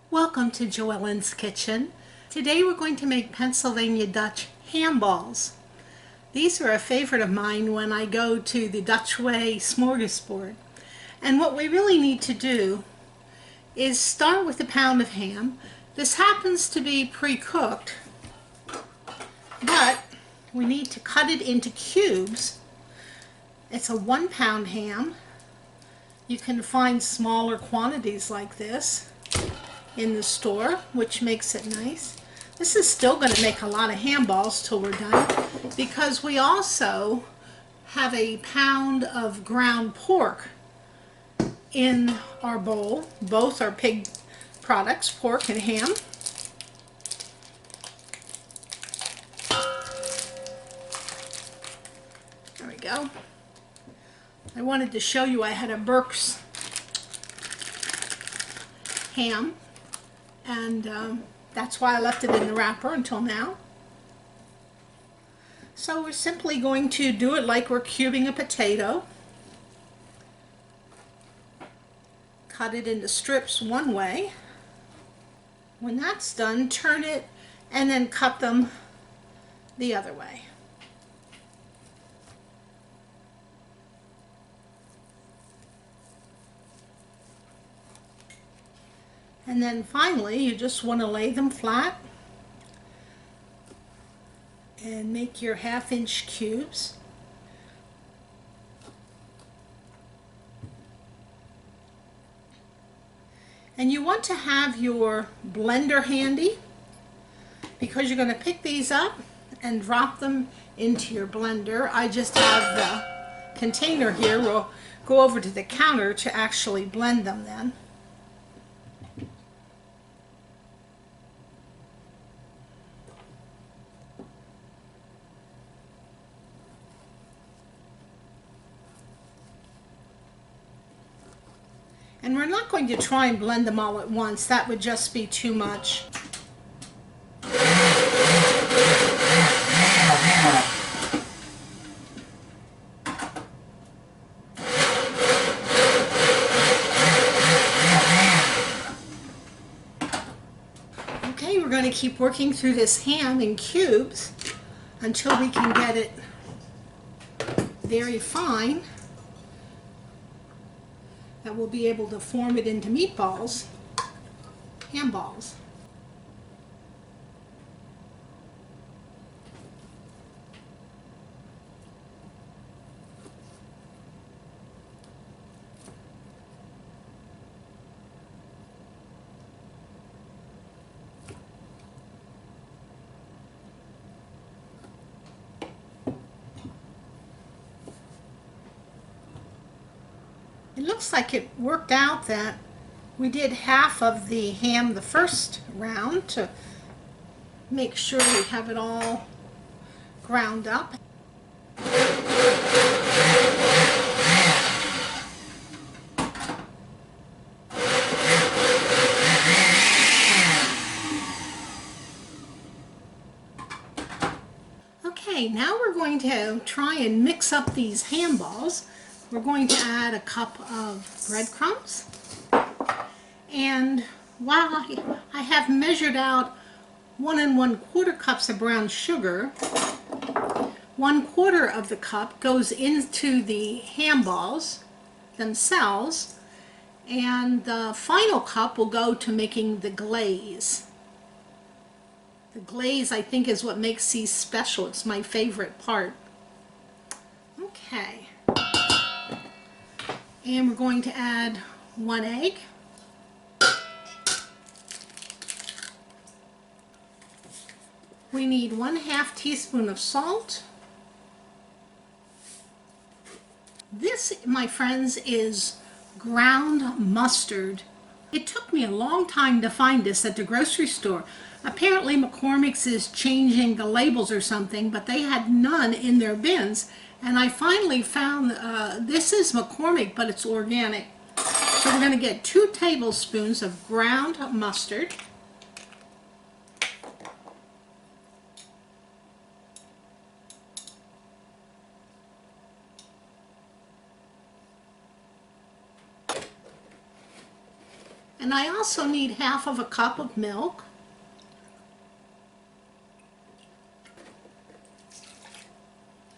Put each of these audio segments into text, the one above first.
Welcome to Joellen's Kitchen. Today we're going to make Pennsylvania Dutch ham balls. These are a favorite of mine when I go to the Dutch Way smorgasbord. And what we really need to do is start with a pound of ham. This happens to be pre-cooked, but we need to cut it into cubes. It's a 1 pound ham. You can find smaller quantities like this in the store, which makes it nice. This is still going to make a lot of ham balls till we're done, because we also have a pound of ground pork in our bowl. Both are pig products, pork and ham. There we go. I wanted to show you I had a Burke's ham, and that's why I left it in the wrapper until now. So we're simply going to do it like we're cubing a potato. Cut it into strips one way. When that's done, turn it and then cut them the other way. And then finally, you just want to lay them flat and make your 1/2 inch cubes. And you want to have your blender handy, because you're going to pick these up and drop them into your blender. I just have the container here. We'll go over to the counter to actually blend them then. And we're not going to try and blend them all at once. That would just be too much. Okay, we're going to keep working through this ham in cubes until we can get it very fine, that we'll be able to form it into meatballs, ham balls. It looks like it worked out that we did half of the ham the first round to make sure we have it all ground up. Okay, now we're going to try and mix up these ham balls. We're going to add a cup of breadcrumbs, and while I have measured out 1 1/4 cups of brown sugar, 1/4 of the cup goes into the ham balls themselves, and the final cup will go to making the glaze. The glaze, I think, is what makes these special. It's my favorite part. Okay. And we're going to add 1 egg. We need 1/2 teaspoon of salt. This, my friends, is ground mustard. It took me a long time to find this at the grocery store. Apparently McCormick's is changing the labels or something, but they had none in their bins. And I finally found this is McCormick, but it's organic. So we're going to get 2 tablespoons of ground mustard. And I also need half of a cup of milk.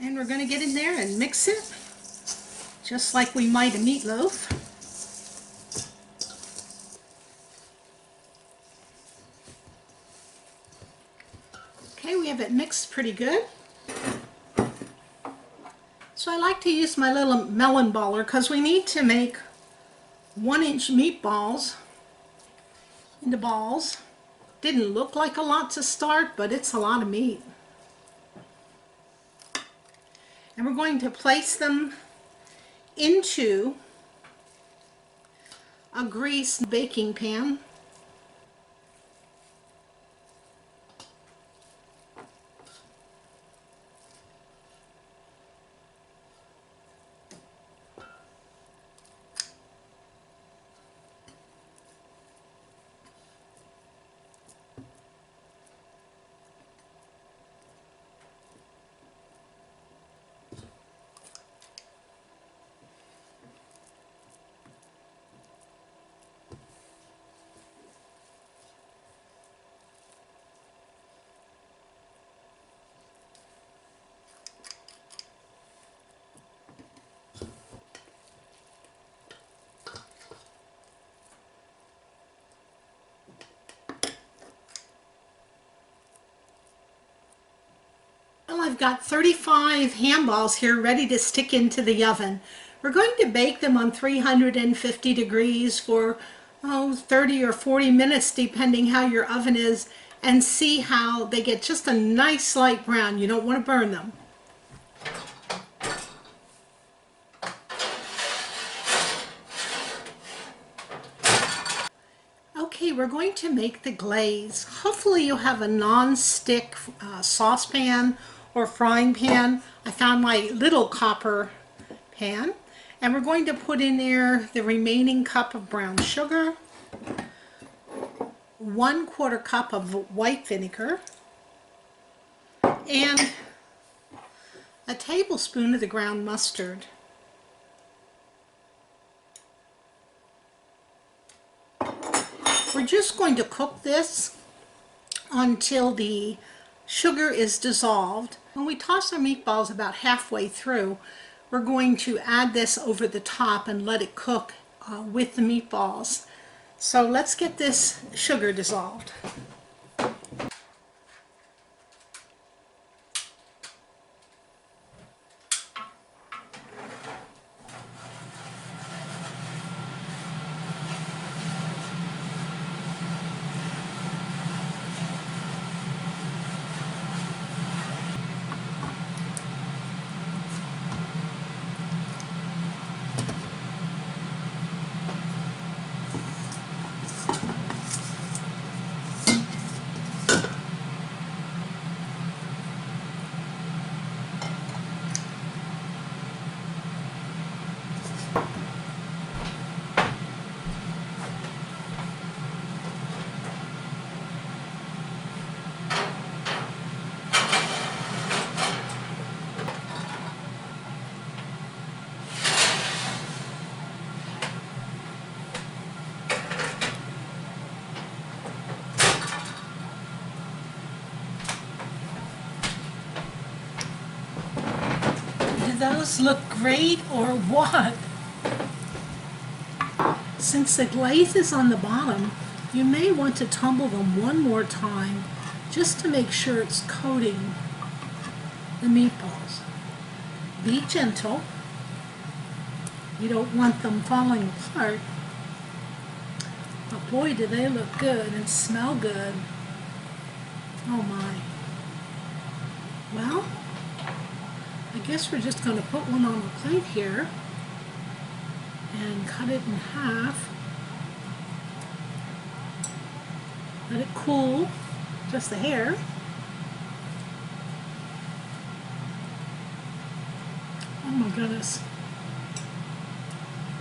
And we're going to get in there and mix it just like we might a meatloaf. Okay, we have it mixed pretty good. So I like to use my little melon baller because we need to make 1-inch meatballs into balls. Didn't look like a lot to start, but it's a lot of meat. And we're going to place them into a greased baking pan. Well, I've got 35 ham balls here ready to stick into the oven. We're going to bake them on 350 degrees for 30 or 40 minutes depending how your oven is, and see how they get just a nice light brown. You don't want to burn them. Okay, we're going to make the glaze. Hopefully you have a non-stick saucepan or frying pan. I found my little copper pan. And we're going to put in there the remaining cup of brown sugar, 1/4 cup of white vinegar, and a tablespoon of the ground mustard. We're just going to cook this until the sugar is dissolved. When we toss our meatballs about halfway through, we're going to add this over the top and let it cook with the meatballs. So let's get this sugar dissolved. Do those look great or what? Since the glaze is on the bottom, you may want to tumble them one more time just to make sure it's coating the meatballs. Be gentle. You don't want them falling apart. But boy, do they look good and smell good. Oh my. Well, I guess we're just going to put one on the plate here and cut it in half. Let it cool, just a hair. Oh my goodness.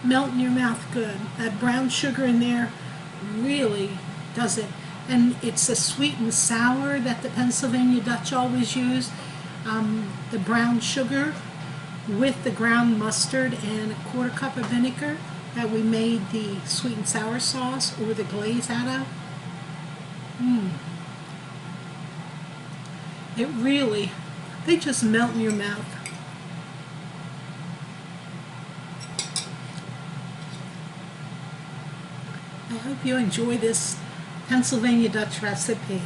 Melt in your mouth good. That brown sugar in there really does it. And it's the sweet and sour that the Pennsylvania Dutch always use. The brown sugar with the ground mustard and 1/4 cup of vinegar. that we made the sweet and sour sauce or the glaze out of. It really, they just melt in your mouth. I hope you enjoy this Pennsylvania Dutch recipe.